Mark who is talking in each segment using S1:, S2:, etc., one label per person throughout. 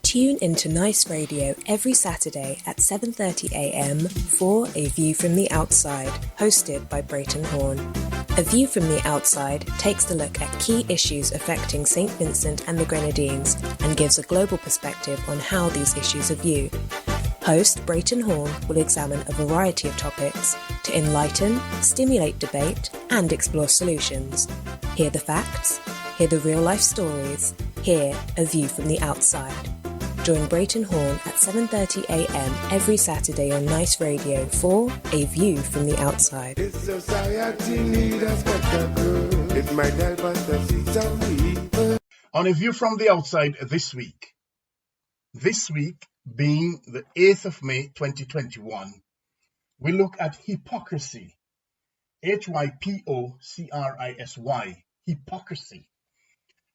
S1: Tune into Nice Radio every Saturday at 7:30 a.m. for A View from the Outside, hosted by Brereton Horne. A View from the Outside takes a look at key issues affecting St Vincent and the Grenadines and gives a global perspective on how these issues are viewed. Host Brereton Horne will examine a variety of topics to enlighten, stimulate debate, and explore solutions. Hear the facts, hear the real-life stories, hear A View from the Outside. Join Brereton Horne at 7:30 a.m. every Saturday on Nice Radio for A View from the Outside.
S2: This society needs a spectacle. It might help us to see some people.
S3: On A View from the Outside this week being the 8th of May 2021, we look at hypocrisy, Hypocrisy, hypocrisy,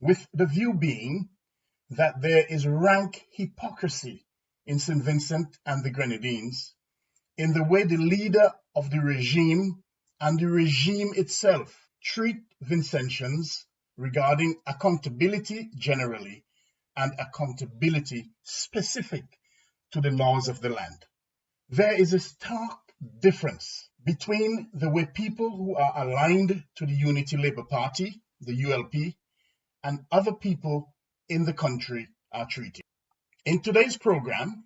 S3: with the view being that there is rank hypocrisy in St Vincent and the Grenadines in the way the leader of the regime and the regime itself treat Vincentians regarding accountability generally and accountability specific to the laws of the land. There is a stark difference between the way people who are aligned to the Unity Labour Party, the ULP, and other people in the country are treated. In today's program,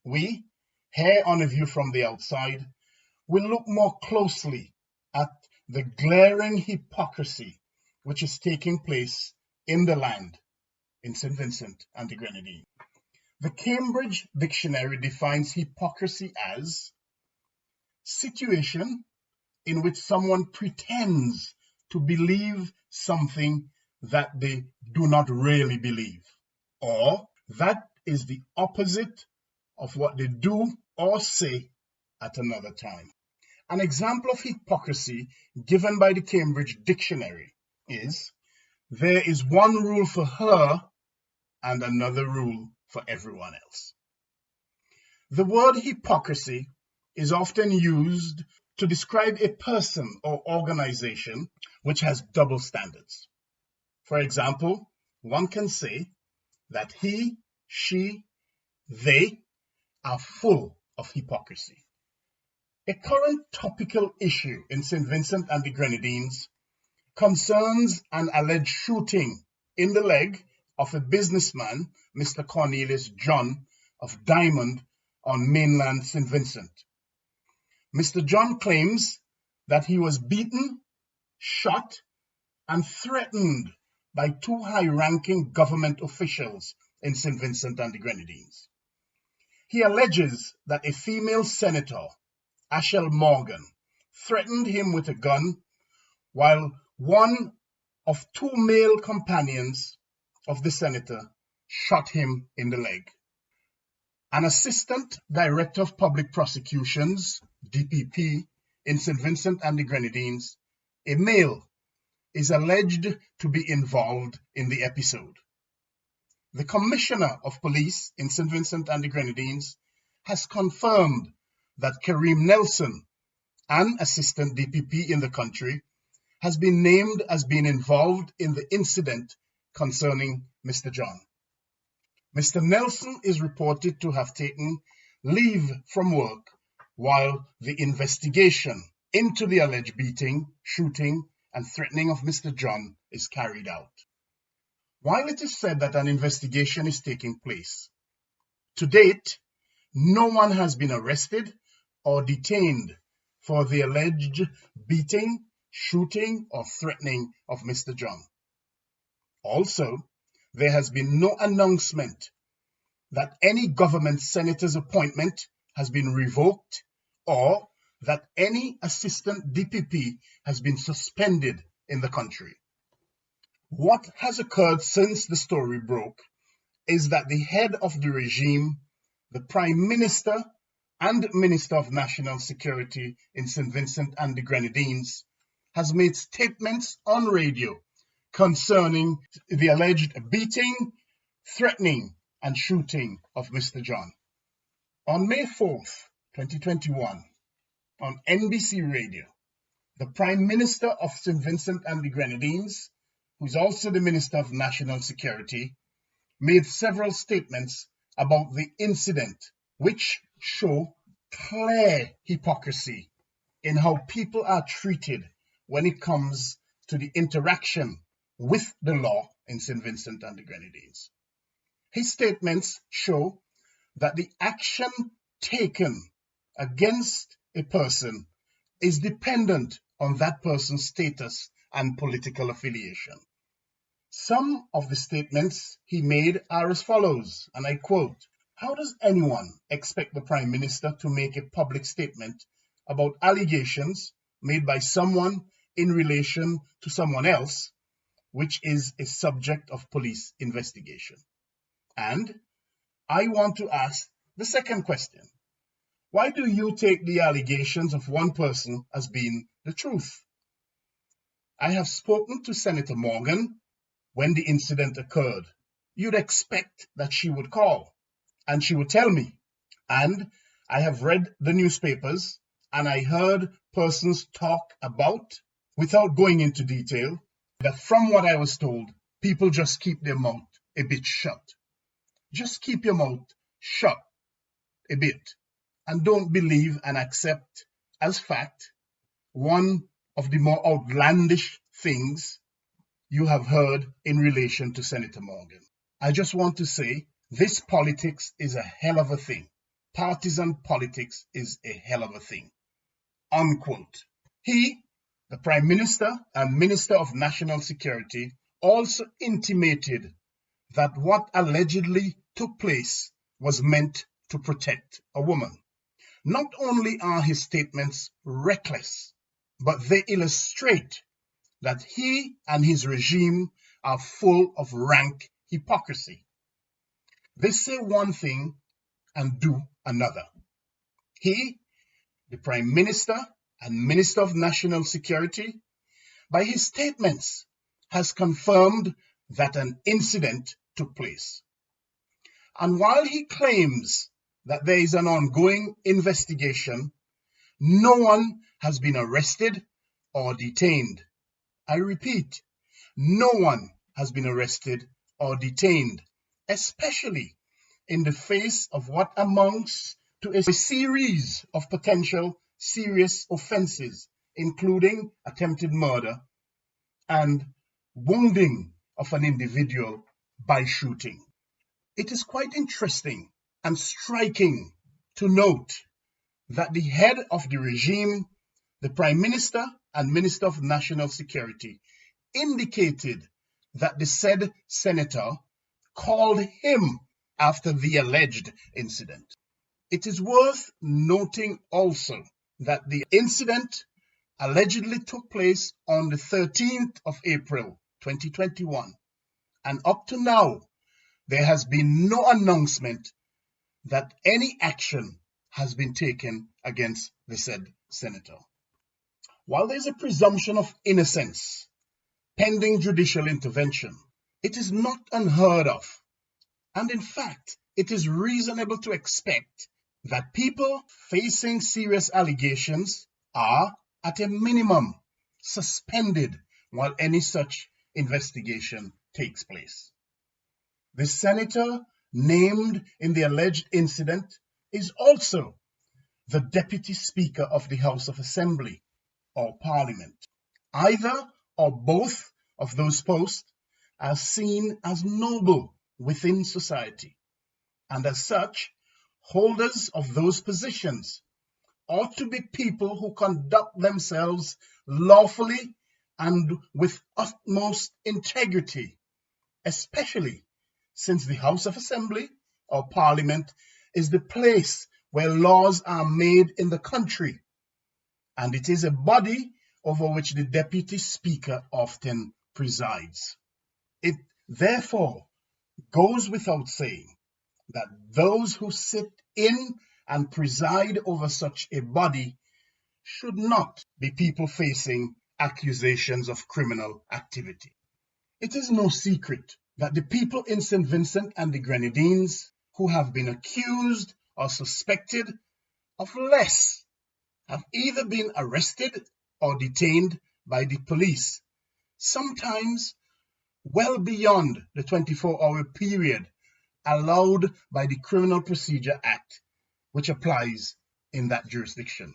S3: we, here on A View from the Outside, will look more closely at the glaring hypocrisy which is taking place in the land in St Vincent and the Grenadines. The Cambridge Dictionary defines hypocrisy as situation in which someone pretends to believe something that they do not really believe, or that is the opposite of what they do or say at another time. An example of hypocrisy given by the Cambridge Dictionary is, there is one rule for her and another rule for everyone else. The word hypocrisy is often used to describe a person or organization which has double standards. For example, one can say that he, she, they are full of hypocrisy. A current topical issue in St Vincent and the Grenadines concerns an alleged shooting in the leg of a businessman, Mr. Cornelius John of Diamond on mainland St Vincent. Mr. John claims that he was beaten, shot, and threatened by two high-ranking government officials in St Vincent and the Grenadines. He alleges that a female senator, Ashel Morgan, threatened him with a gun while one of two male companions of the senator shot him in the leg. An assistant director of public prosecutions, DPP, in St Vincent and the Grenadines, a male, is alleged to be involved in the episode. The Commissioner of Police in St Vincent and the Grenadines has confirmed that Kareem Nelson, an assistant DPP in the country, has been named as being involved in the incident concerning Mr. John. Mr. Nelson is reported to have taken leave from work while the investigation into the alleged beating, shooting, and threatening of Mr. John is carried out. While it is said that an investigation is taking place, to date, no one has been arrested or detained for the alleged beating, shooting, or threatening of Mr. John. Also, there has been no announcement that any government senator's appointment has been revoked or that any assistant DPP has been suspended in the country. What has occurred since the story broke is that the head of the regime, the Prime Minister and Minister of National Security in St Vincent and the Grenadines, has made statements on radio concerning the alleged beating, threatening, and shooting of Mr. John. On May 4th, 2021, on NBC Radio, the Prime Minister of St Vincent and the Grenadines, who is also the Minister of National Security, made several statements about the incident, which show clear hypocrisy in how people are treated when it comes to the interaction with the law in St Vincent and the Grenadines. His statements show that the action taken against a person is dependent on that person's status and political affiliation. Some of the statements he made are as follows, and I quote, "How does anyone expect the Prime Minister to make a public statement about allegations made by someone in relation to someone else, which is a subject of police investigation?" And I want to ask the second question. Why do you take the allegations of one person as being the truth? I have spoken to Senator Morgan when the incident occurred. You'd expect that she would call and she would tell me. And I have read the newspapers and I heard persons talk about, without going into detail, that from what I was told, people just keep their mouth a bit shut. Just keep your mouth shut a bit and don't believe and accept as fact one of the more outlandish things you have heard in relation to Senator Morgan. I just want to say this politics is a hell of a thing. Partisan politics is a hell of a thing. Unquote. He, the Prime Minister and Minister of National Security, also intimated that what allegedly took place was meant to protect a woman. Not only are his statements reckless, but they illustrate that he and his regime are full of rank hypocrisy. They say one thing and do another. He, the Prime Minister and Minister of National Security, by his statements, has confirmed that an incident took place. And while he claims that there is an ongoing investigation, no one has been arrested or detained. I repeat, no one has been arrested or detained, especially in the face of what amounts to a series of potential serious offenses, including attempted murder and wounding of an individual by shooting. It is quite interesting and striking to note that the head of the regime, the Prime Minister and Minister of National Security, indicated that the said senator called him after the alleged incident. It is worth noting also that the incident allegedly took place on the 13th of April 2021, and up to now, there has been no announcement that any action has been taken against the said senator. While there is a presumption of innocence pending judicial intervention, it is not unheard of, and in fact, it is reasonable to expect that people facing serious allegations are, at a minimum, suspended while any such investigation takes place. The senator named in the alleged incident is also the Deputy Speaker of the House of Assembly or Parliament. Either or both of those posts are seen as noble within society, and as such, holders of those positions ought to be people who conduct themselves lawfully and with utmost integrity, especially since the House of Assembly or Parliament is the place where laws are made in the country, and it is a body over which the Deputy Speaker often presides. It therefore goes without saying that those who sit in and preside over such a body should not be people facing accusations of criminal activity. It is no secret that the people in St Vincent and the Grenadines who have been accused or suspected of less have either been arrested or detained by the police, sometimes well beyond the 24-hour period allowed by the Criminal Procedure Act, which applies in that jurisdiction.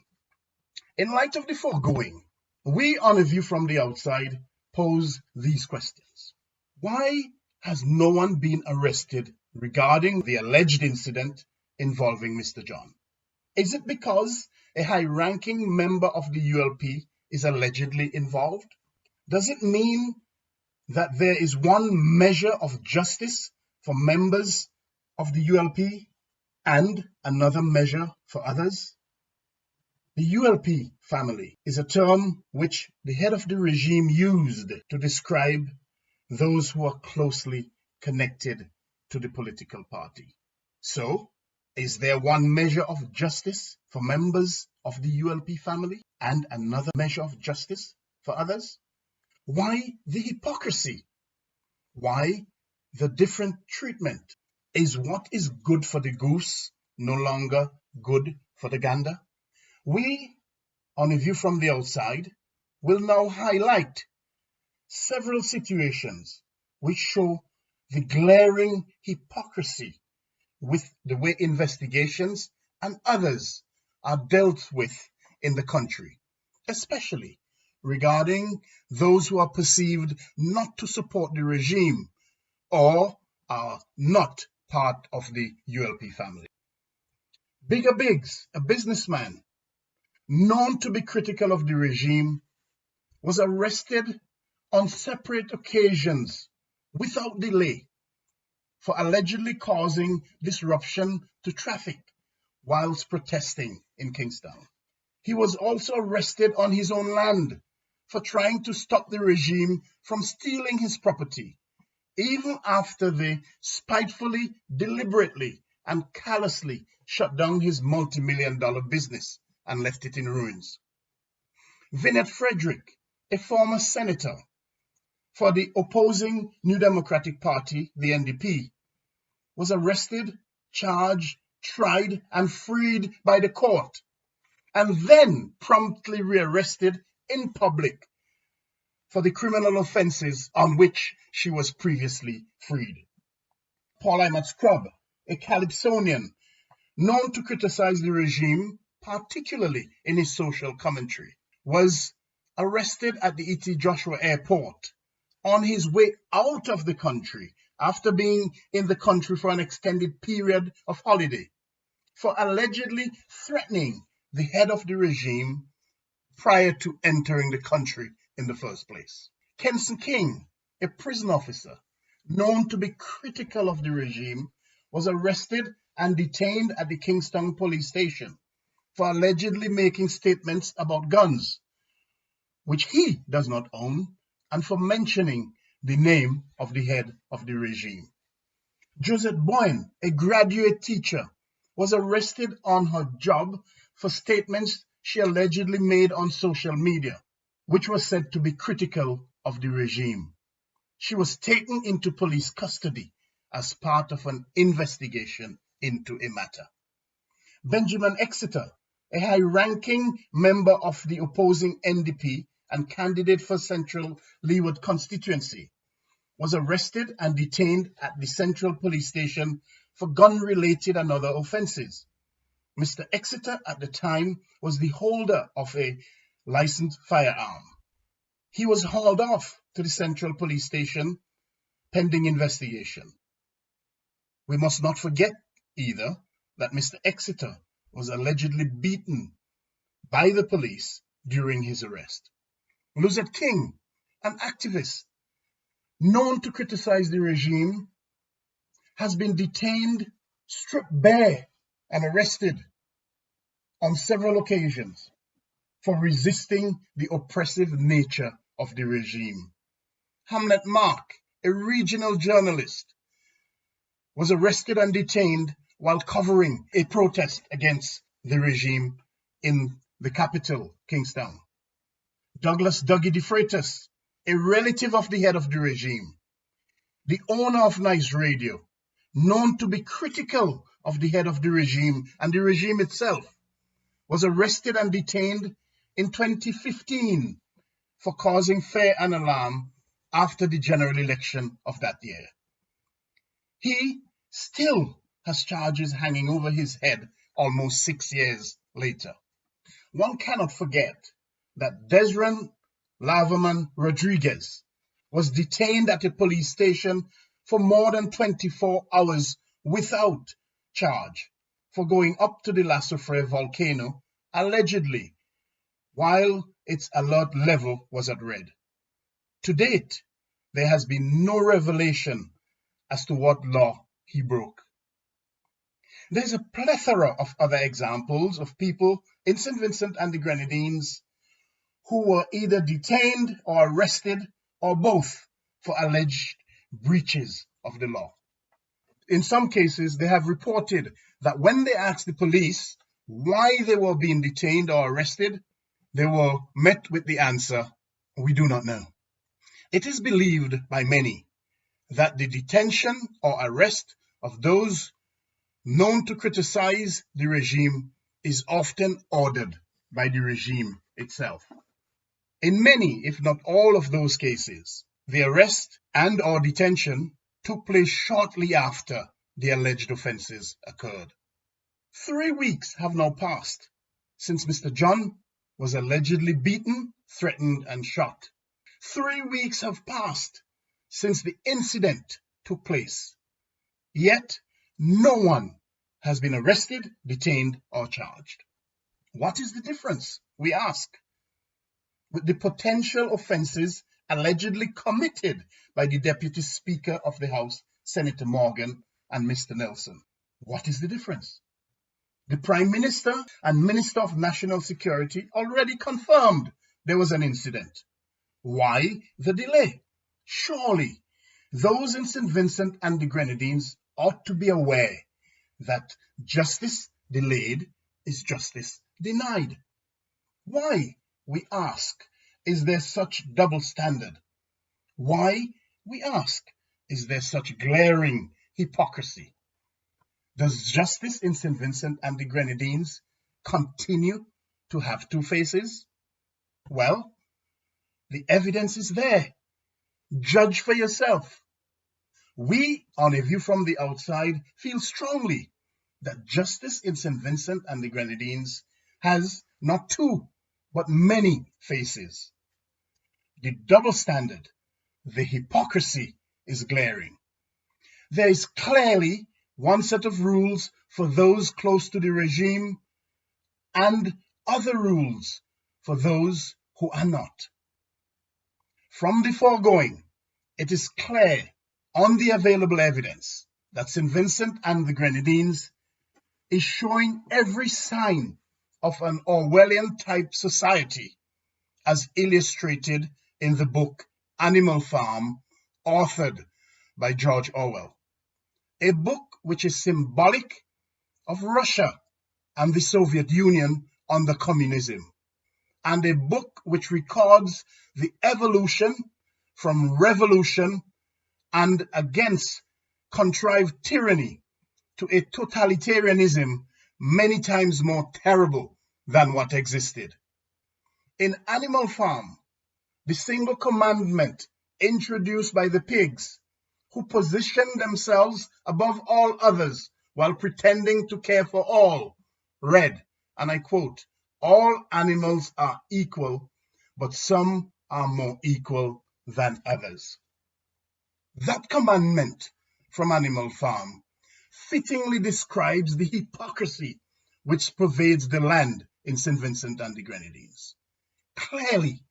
S3: In light of the foregoing, we on A View from the Outside pose these questions. Why has no one been arrested regarding the alleged incident involving Mr. John? Is it because a high-ranking member of the ULP is allegedly involved? Does it mean that there is one measure of justice for members of the ULP and another measure for others? The ULP family is a term which the head of the regime used to describe those who are closely connected to the political party. So, is there one measure of justice for members of the ULP family and another measure of justice for others? Why the hypocrisy? Why the different treatment? Is what is good for the goose no longer good for the gander? We, on A View from the Outside, will now highlight several situations which show the glaring hypocrisy with the way investigations and others are dealt with in the country, especially regarding those who are perceived not to support the regime or are not part of the ULP family. Bigger Biggs, a businessman known to be critical of the regime, was arrested on separate occasions without delay for allegedly causing disruption to traffic whilst protesting in Kingstown. He was also arrested on his own land for trying to stop the regime from stealing his property, even after they spitefully, deliberately, and callously shut down his multi-million-dollar business and left it in ruins. Vinette Frederick, a former senator for the opposing New Democratic Party, the NDP, was arrested, charged, tried, and freed by the court, and then promptly rearrested in public for the criminal offences on which she was previously freed. Paul Imott Scrub, a Calypsonian known to criticize the regime, particularly in his social commentary, was arrested at the E.T. Joshua Airport on his way out of the country after being in the country for an extended period of holiday for allegedly threatening the head of the regime prior to entering the country in the first place. Kenson King, a prison officer known to be critical of the regime, was arrested and detained at the Kingstown police station for allegedly making statements about guns, which he does not own, and for mentioning the name of the head of the regime. Josette Boyne, a graduate teacher, was arrested on her job for statements she allegedly made on social media, which was said to be critical of the regime. She was taken into police custody as part of an investigation into a matter. Benjamin Exeter, a high-ranking member of the opposing NDP and candidate for Central Leeward constituency, was arrested and detained at the Central Police Station for gun-related and other offences. Mr. Exeter at the time was the holder of a licensed firearm. He was hauled off to the Central Police Station pending investigation. We must not forget either that Mr. Exeter was allegedly beaten by the police during his arrest. Luzette King, an activist known to criticize the regime, has been detained, stripped bare, and arrested on several occasions for resisting the oppressive nature of the regime. Hamlet Mark, a regional journalist, was arrested and detained while covering a protest against the regime in the capital, Kingstown. Douglas Dougie de Freitas, a relative of the head of the regime, the owner of Nice Radio, known to be critical of the head of the regime and the regime itself, was arrested and detained in 2015 for causing fear and alarm after the general election of that year. He still has charges hanging over his head almost 6 years later. One cannot forget that Desron Laverman Rodriguez was detained at a police station for more than 24 hours without charge for going up to the La Soufrière volcano, allegedly, while its alert level was at red. To date, there has been no revelation as to what law he broke. There's a plethora of other examples of people in St Vincent and the Grenadines who were either detained or arrested or both for alleged breaches of the law. In some cases, they have reported that when they asked the police why they were being detained or arrested, they were met with the answer, "We do not know." It is believed by many that the detention or arrest of those known to criticize the regime is often ordered by the regime itself. In many, if not all of those cases, the arrest and or detention took place shortly after the alleged offences occurred. 3 weeks have now passed since Mr. John was allegedly beaten, threatened and shot. 3 weeks have passed since the incident took place. Yet, no one has been arrested, detained, or charged. What is the difference, we ask, with the potential offences allegedly committed by the Deputy Speaker of the House, Senator Morgan, and Mr. Nelson? What is the difference? The Prime Minister and Minister of National Security already confirmed there was an incident. Why the delay? Surely, those in St. Vincent and the Grenadines ought to be aware that justice delayed is justice denied. Why, we ask, is there such double standard? Why, we ask, is there such glaring hypocrisy? Does justice in St. Vincent and the Grenadines continue to have two faces? Well, the evidence is there. Judge for yourself. We, on A View from the Outside, feel strongly that justice in St. Vincent and the Grenadines has not two, but many faces. The double standard, the hypocrisy, is glaring. There is clearly one set of rules for those close to the regime and other rules for those who are not. From the foregoing, it is clear on the available evidence that St. Vincent and the Grenadines is showing every sign of an Orwellian-type society, as illustrated in the book Animal Farm, authored by George Orwell, a book which is symbolic of Russia and the Soviet Union under communism, and a book which records the evolution from revolution and against contrived tyranny to a totalitarianism many times more terrible than what existed. In Animal Farm, the single commandment introduced by the pigs, who positioned themselves above all others while pretending to care for all, read, and I quote, "All animals are equal, but some are more equal than others." That commandment from Animal Farm fittingly describes the hypocrisy which pervades the land in St. Vincent and the Grenadines. Clearly,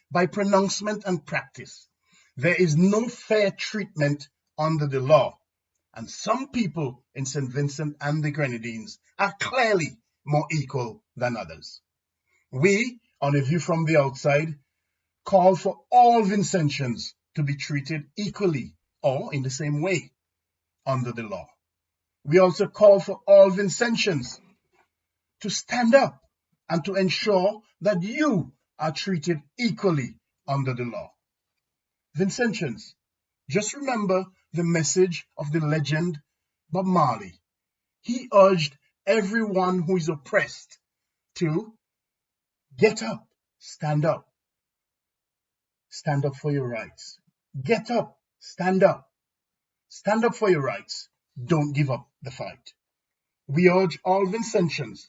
S3: by pronouncement and practice, there is no fair treatment under the law, and some people in St. Vincent and the Grenadines are clearly more equal than others. We, on A View from the Outside, call for all Vincentians to be treated equally or in the same way under the law. We also call for all Vincentians to stand up and to ensure that you are treated equally under the law. Vincentians, just remember the message of the legend Bob Marley. He urged everyone who is oppressed to get up, stand up. Stand up for your rights. Get up, stand up. Stand up for your rights. don't give up the fight. We urge all Vincentians,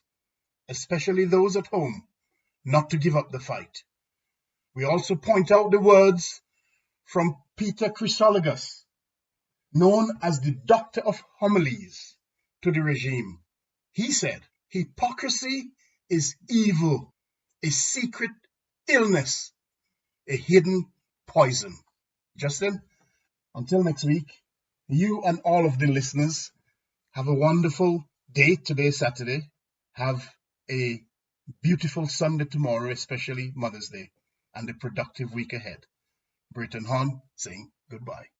S3: especially those at home, not to give up the fight. We also point out the words from Peter Chrysologus, known as the Doctor of Homilies to the regime. He said, hypocrisy is evil, a secret illness, a hidden poison. Justin, until next week, you and all of the listeners have a wonderful day today, Saturday. Have a beautiful Sunday tomorrow, especially Mother's Day, and a productive week ahead. Brereton Horne saying goodbye.